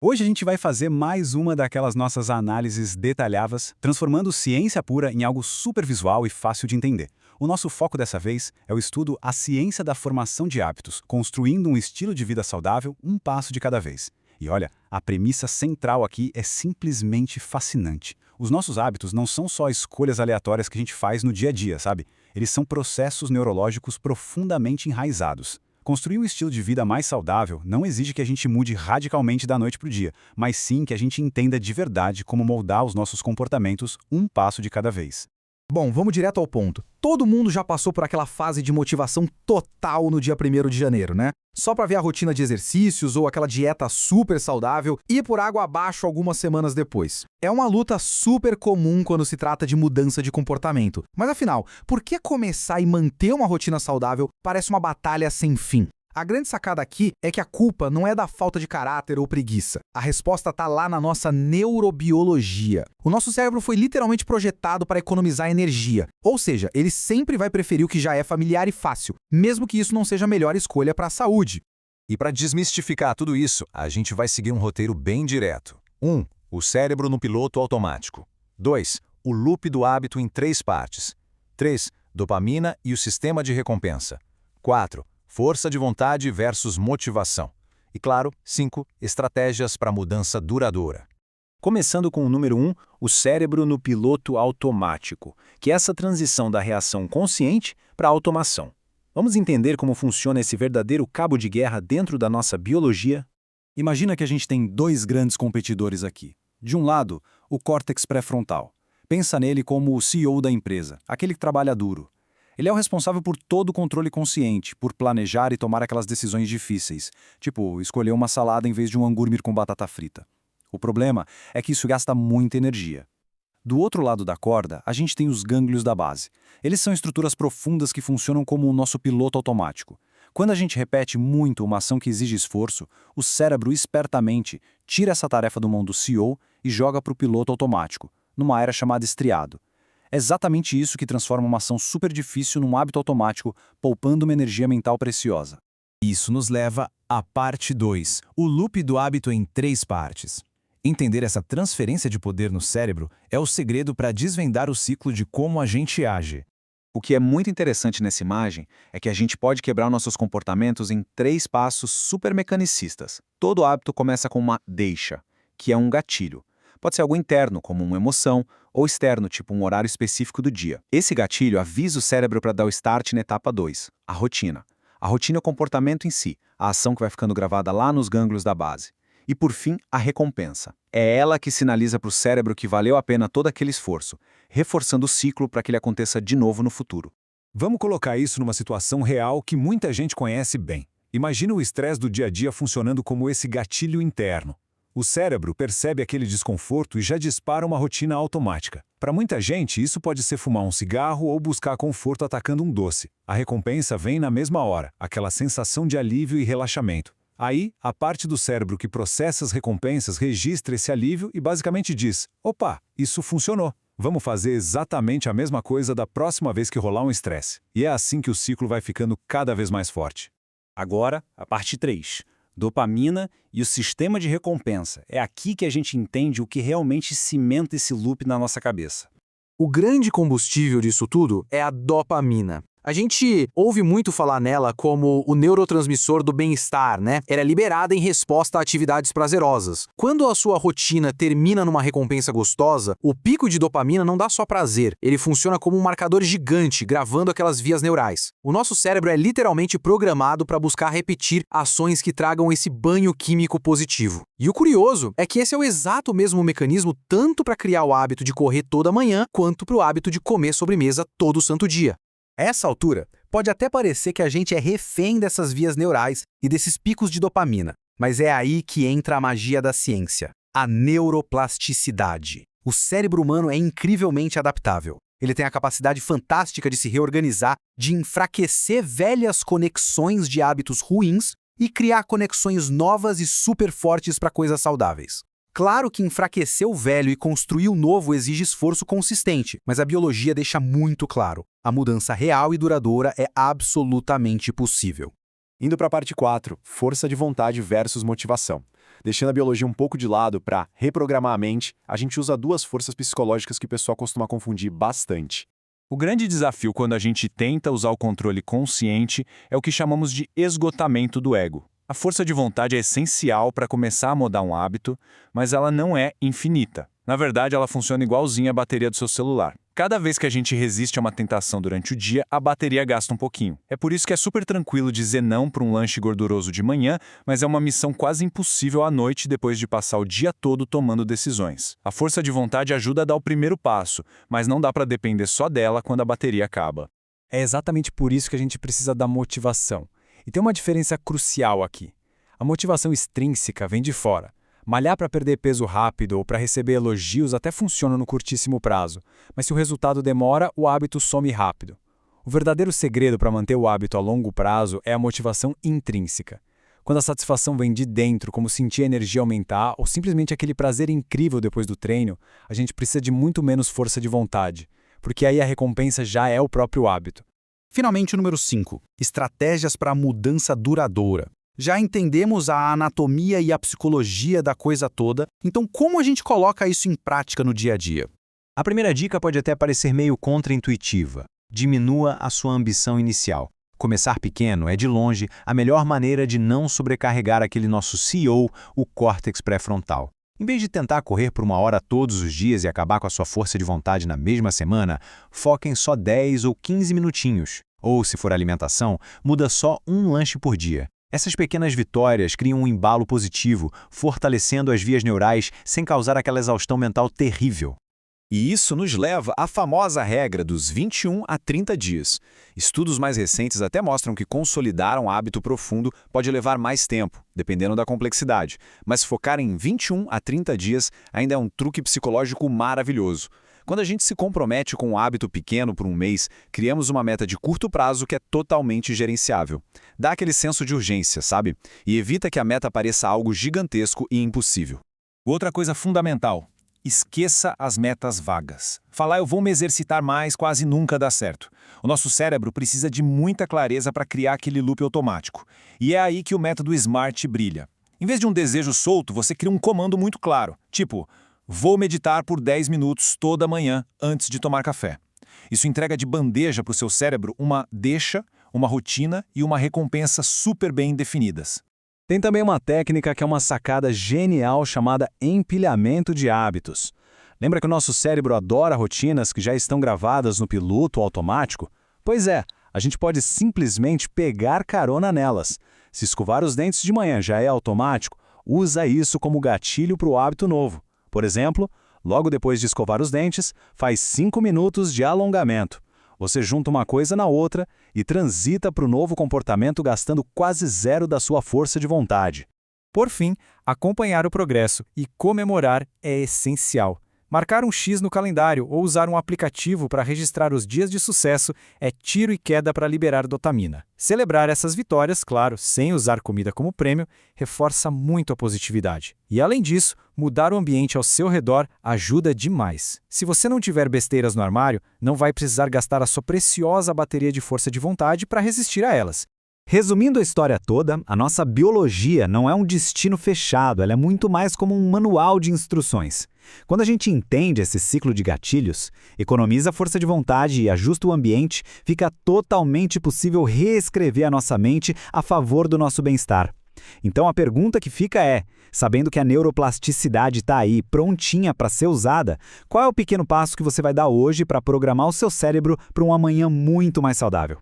Hoje a gente vai fazer mais uma daquelas nossas análises detalhadas, transformando ciência pura em algo super visual e fácil de entender. O nosso foco dessa vez é o estudo A Ciência da Formação de Hábitos, construindo um estilo de vida saudável, um passo de cada vez. E olha, a premissa central aqui é simplesmente fascinante. Os nossos hábitos não são só escolhas aleatórias que a gente faz no dia a dia, sabe? Eles são processos neurológicos profundamente enraizados. Construir um estilo de vida mais saudável não exige que a gente mude radicalmente da noite para o dia, mas sim que a gente entenda de verdade como moldar os nossos comportamentos um passo de cada vez. Bom, vamos direto ao ponto. Todo mundo já passou por aquela fase de motivação total no dia 1º de janeiro, né? Só para ver a rotina de exercícios ou aquela dieta super saudável e por água abaixo algumas semanas depois. É uma luta super comum quando se trata de mudança de comportamento. Mas afinal, por que começar e manter uma rotina saudável parece uma batalha sem fim? A grande sacada aqui é que a culpa não é da falta de caráter ou preguiça. A resposta está lá na nossa neurobiologia. O nosso cérebro foi literalmente projetado para economizar energia. Ou seja, ele sempre vai preferir o que já é familiar e fácil, mesmo que isso não seja a melhor escolha para a saúde. E para desmistificar tudo isso, a gente vai seguir um roteiro bem direto. 1. O cérebro no piloto automático. 2. O loop do hábito em 3 partes. 3. Dopamina e o sistema de recompensa. 4. Força de vontade versus motivação. E claro, 5. Estratégias para mudança duradoura. Começando com o número 1, o cérebro no piloto automático, que é essa transição da reação consciente para a automação. Vamos entender como funciona esse verdadeiro cabo de guerra dentro da nossa biologia? Imagina que a gente tem 2 grandes competidores aqui. De um lado, o córtex pré-frontal. Pensa nele como o CEO da empresa, aquele que trabalha duro. Ele é o responsável por todo o controle consciente, por planejar e tomar aquelas decisões difíceis, tipo escolher uma salada em vez de um hambúrguer com batata frita. O problema é que isso gasta muita energia. Do outro lado da corda, a gente tem os gânglios da base. Eles são estruturas profundas que funcionam como o nosso piloto automático. Quando a gente repete muito uma ação que exige esforço, o cérebro espertamente tira essa tarefa do mão do CEO e joga para o piloto automático, numa área chamada estriado. É exatamente isso que transforma uma ação super difícil num hábito automático, poupando uma energia mental preciosa. Isso nos leva à parte 2, o loop do hábito em 3 partes. Entender essa transferência de poder no cérebro é o segredo para desvendar o ciclo de como a gente age. O que é muito interessante nessa imagem é que a gente pode quebrar nossos comportamentos em 3 passos super mecanicistas. Todo hábito começa com uma deixa, que é um gatilho. Pode ser algo interno, como uma emoção, ou externo, tipo um horário específico do dia. Esse gatilho avisa o cérebro para dar o start na etapa 2, a rotina. A rotina é o comportamento em si, a ação que vai ficando gravada lá nos gânglios da base. E por fim, a recompensa. É ela que sinaliza para o cérebro que valeu a pena todo aquele esforço, reforçando o ciclo para que ele aconteça de novo no futuro. Vamos colocar isso numa situação real que muita gente conhece bem. Imagina o estresse do dia a dia funcionando como esse gatilho interno. O cérebro percebe aquele desconforto e já dispara uma rotina automática. Para muita gente, isso pode ser fumar um cigarro ou buscar conforto atacando um doce. A recompensa vem na mesma hora, aquela sensação de alívio e relaxamento. Aí, a parte do cérebro que processa as recompensas registra esse alívio e basicamente diz: opa, isso funcionou. Vamos fazer exatamente a mesma coisa da próxima vez que rolar um estresse. E é assim que o ciclo vai ficando cada vez mais forte. Agora, a parte 3. Dopamina e o sistema de recompensa. É aqui que a gente entende o que realmente cimenta esse loop na nossa cabeça. O grande combustível disso tudo é a dopamina. A gente ouve muito falar nela como o neurotransmissor do bem-estar, né? Ela é liberada em resposta a atividades prazerosas. Quando a sua rotina termina numa recompensa gostosa, o pico de dopamina não dá só prazer, ele funciona como um marcador gigante, gravando aquelas vias neurais. O nosso cérebro é literalmente programado para buscar repetir ações que tragam esse banho químico positivo. E o curioso é que esse é o exato mesmo mecanismo tanto para criar o hábito de correr toda manhã, quanto para o hábito de comer sobremesa todo santo dia. A essa altura, pode até parecer que a gente é refém dessas vias neurais e desses picos de dopamina, mas é aí que entra a magia da ciência, a neuroplasticidade. O cérebro humano é incrivelmente adaptável. Ele tem a capacidade fantástica de se reorganizar, de enfraquecer velhas conexões de hábitos ruins e criar conexões novas e super fortes para coisas saudáveis. Claro que enfraquecer o velho e construir o novo exige esforço consistente, mas a biologia deixa muito claro: a mudança real e duradoura é absolutamente possível. Indo para a parte 4, força de vontade versus motivação. Deixando a biologia um pouco de lado para reprogramar a mente, a gente usa duas forças psicológicas que o pessoal costuma confundir bastante. O grande desafio quando a gente tenta usar o controle consciente é o que chamamos de esgotamento do ego. A força de vontade é essencial para começar a mudar um hábito, mas ela não é infinita. Na verdade, ela funciona igualzinho a bateria do seu celular. Cada vez que a gente resiste a uma tentação durante o dia, a bateria gasta um pouquinho. É por isso que é super tranquilo dizer não para um lanche gorduroso de manhã, mas é uma missão quase impossível à noite depois de passar o dia todo tomando decisões. A força de vontade ajuda a dar o primeiro passo, mas não dá para depender só dela quando a bateria acaba. É exatamente por isso que a gente precisa da motivação. E tem uma diferença crucial aqui. A motivação extrínseca vem de fora. Malhar para perder peso rápido ou para receber elogios até funciona no curtíssimo prazo, mas se o resultado demora, o hábito some rápido. O verdadeiro segredo para manter o hábito a longo prazo é a motivação intrínseca. Quando a satisfação vem de dentro, como sentir a energia aumentar ou simplesmente aquele prazer incrível depois do treino, a gente precisa de muito menos força de vontade, porque aí a recompensa já é o próprio hábito. Finalmente, o número 5. Estratégias para a mudança duradoura. Já entendemos a anatomia e a psicologia da coisa toda, então como a gente coloca isso em prática no dia a dia? A primeira dica pode até parecer meio contraintuitiva. Diminua a sua ambição inicial. Começar pequeno é, de longe, a melhor maneira de não sobrecarregar aquele nosso CEO, o córtex pré-frontal. Em vez de tentar correr por 1 hora todos os dias e acabar com a sua força de vontade na mesma semana, foca em só 10 ou 15 minutinhos. Ou, se for alimentação, muda só um lanche por dia. Essas pequenas vitórias criam um embalo positivo, fortalecendo as vias neurais sem causar aquela exaustão mental terrível. E isso nos leva à famosa regra dos 21 a 30 dias. Estudos mais recentes até mostram que consolidar um hábito profundo pode levar mais tempo, dependendo da complexidade. Mas focar em 21 a 30 dias ainda é um truque psicológico maravilhoso. Quando a gente se compromete com um hábito pequeno por um mês, criamos uma meta de curto prazo que é totalmente gerenciável. Dá aquele senso de urgência, sabe? E evita que a meta pareça algo gigantesco e impossível. Outra coisa fundamental: esqueça as metas vagas. Falar "eu vou me exercitar mais" quase nunca dá certo. O nosso cérebro precisa de muita clareza para criar aquele loop automático. E é aí que o método SMART brilha. Em vez de um desejo solto, você cria um comando muito claro, tipo: vou meditar por 10 minutos toda manhã antes de tomar café. Isso entrega de bandeja para o seu cérebro uma deixa, uma rotina e uma recompensa super bem definidas. Tem também uma técnica que é uma sacada genial chamada empilhamento de hábitos. Lembra que o nosso cérebro adora rotinas que já estão gravadas no piloto automático? Pois é, a gente pode simplesmente pegar carona nelas. Se escovar os dentes de manhã já é automático, usa isso como gatilho para o hábito novo. Por exemplo, logo depois de escovar os dentes, faz 5 minutos de alongamento. Você junta uma coisa na outra e transita para o novo comportamento gastando quase zero da sua força de vontade. Por fim, acompanhar o progresso e comemorar é essencial. Marcar um X no calendário ou usar um aplicativo para registrar os dias de sucesso é tiro e queda para liberar dopamina. Celebrar essas vitórias, claro, sem usar comida como prêmio, reforça muito a positividade. E além disso, mudar o ambiente ao seu redor ajuda demais. Se você não tiver besteiras no armário, não vai precisar gastar a sua preciosa bateria de força de vontade para resistir a elas. Resumindo a história toda, a nossa biologia não é um destino fechado, ela é muito mais como um manual de instruções. Quando a gente entende esse ciclo de gatilhos, economiza a força de vontade e ajusta o ambiente, fica totalmente possível reescrever a nossa mente a favor do nosso bem-estar. Então a pergunta que fica é, sabendo que a neuroplasticidade está aí, prontinha para ser usada, qual é o pequeno passo que você vai dar hoje para programar o seu cérebro para um amanhã muito mais saudável?